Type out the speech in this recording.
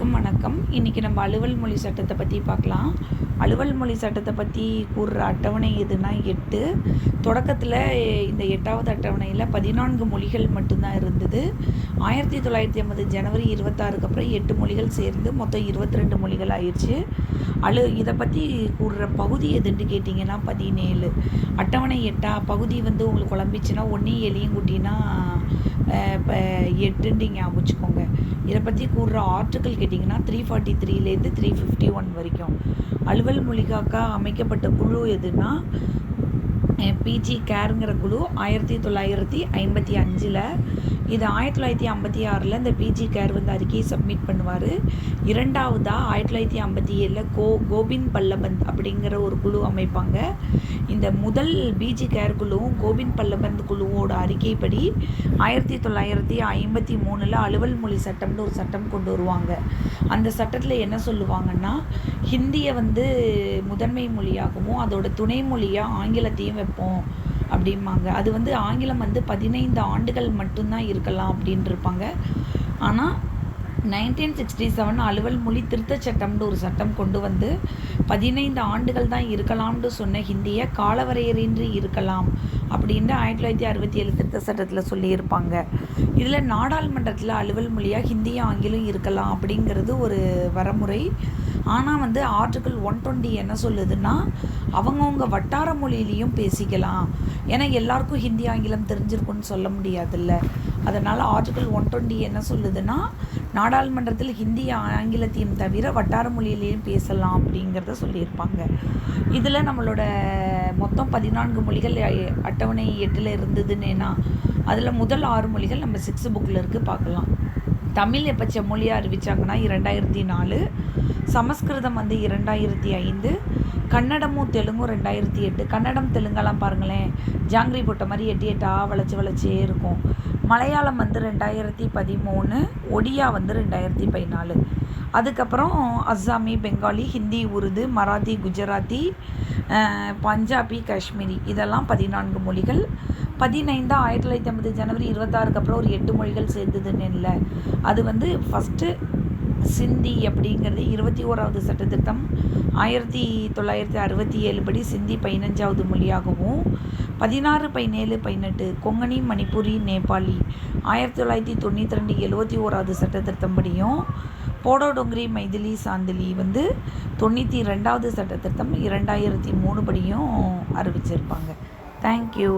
அனைவருக்கும் வணக்கம். இன்றைக்கி நம்ம அலுவல் மொழி சட்டத்தை பற்றி பார்க்கலாம். அலுவல் மொழி சட்டத்தை பற்றி கூறுற அட்டவணை எதுனா 8. தொடக்கத்தில் இந்த 8வது அட்டவணையில் 14 மொழிகள் மட்டும்தான் இருந்தது. 1980 ஜனவரி 26க்கு அப்புறம் 8 மொழிகள் சேர்ந்து மொத்தம் 22 மொழிகள் ஆயிடுச்சு. இதை பற்றி கூறுற பகுதி எதுன்னு கேட்டிங்கன்னா 17. அட்டவணை 8 பகுதி உங்களுக்கு குழம்பிச்சுன்னா ஒன்றையும் எலியும் குட்டினா இப்போ 8 ஞாபகம் வச்சுக்கோங்க. இதை பற்றி கூறுற ஆர்டிக்கல் கேட்டிங்கன்னா 343லேருந்து 351 வரைக்கும். அலுவல் மொழிக்காக அமைக்கப்பட்ட குழு எதுனா பிஜி கேருங்கிற குழு 1955. இது 1956 இந்த பிஜி கேர் அறிக்கையை சப்மிட் பண்ணுவார். இரண்டாவதாக 1957 கோபிந்த் பல்லபந்த் அப்படிங்கிற ஒரு குழு அமைப்பாங்க. இந்த முதல் பிஜி கேர் குழுவும் கோபிந்த் பல்லபந்த் குழுவோட அறிக்கைப்படி 1953 அலுவல் மொழி சட்டம்னு ஒரு சட்டம் கொண்டு வருவாங்க. அந்த சட்டத்தில் என்ன சொல்லுவாங்கன்னா, ஹிந்தியை முதன்மை மொழியாகவும் அதோட துணை மொழியாக ஆங்கிலத்தையும் வைப்போம் அப்படிம்பாங்க. அது ஆங்கிலம் 15 ஆண்டுகள் மட்டும்தான் இருக்கலாம் அப்படின்ட்டு இருப்பாங்க. ஆனால் 1967 அலுவல் மொழி திருத்த சட்டம்னு ஒரு சட்டம் கொண்டு 15 ஆண்டுகள் தான் இருக்கலாம்னு சொன்ன ஹிந்தியை காலவரையறையின்றி இருக்கலாம் அப்படின்ட்டு 1967 திருத்த சட்டத்தில் சொல்லியிருப்பாங்க. இதில் நாடாளுமன்றத்தில் அலுவல் மொழியாக ஹிந்தியும் ஆங்கிலம் இருக்கலாம் அப்படிங்கிறது ஒரு வரமுறை. ஆனால் ஆர்டிக்கிள் 120 என்ன சொல்லுதுன்னா, அவங்கவுங்க வட்டார மொழியிலையும் பேசிக்கலாம். ஏன்னா எல்லாருக்கும் ஹிந்தி ஆங்கிலம் தெரிஞ்சிருக்குன்னு சொல்ல முடியாதுல்ல. அதனால் ஆர்டிக்கிள் 120 என்ன சொல்லுதுன்னா, நாடாளுமன்றத்தில் ஹிந்தி ஆங்கிலத்தையும் தவிர வட்டார மொழியிலையும் பேசலாம் அப்படிங்கிறத சொல்லியிருப்பாங்க. இதில் நம்மளோட மொத்தம் 14 மொழிகள் அட்டவணை 8 இருந்ததுன்னா அதில் முதல் 6 மொழிகள் நம்ம 6 புக்கில் இருக்குது, பார்க்கலாம். தமிழ் எப்போ செம்மொழியாக அறிவித்தாங்கன்னா 2004, சமஸ்கிருதம் 2005, கன்னடமும் தெலுங்கும் 2008. கன்னடம் தெலுங்கெல்லாம் பாருங்களேன், ஜாங்கிரி போட்ட மாதிரி 8 வளைச்சே இருக்கும். மலையாளம் 2013, ஒடியா 2014. அதுக்கப்புறம் அஸ்ஸாமி, பெங்காலி, ஹிந்தி, உருது, மராத்தி, குஜராத்தி, பஞ்சாபி, காஷ்மீரி இதெல்லாம் 14 மொழிகள். 15 1950 ஜனவரி 26க்கு அப்புறம் ஒரு 8 மொழிகள் சேர்ந்ததுன்னு இல்லை. அது ஃபஸ்ட்டு சிந்தி அப்படிங்கிறது 21வது சட்டத்திட்டம் 1967 படி சிந்தி 15வது மொழியாகவும், 16, 17, 18 கொங்கணி, மணிப்புரி, நேபாளி 1992 71வது சட்டத்திட்டம் படியும், போடோ டோங்கிரி, மைதிலி, சாந்திலி 92வது சட்டத்திட்டம் 2003 படியும் அறிவிச்சிருப்பாங்க. தேங்க்யூ.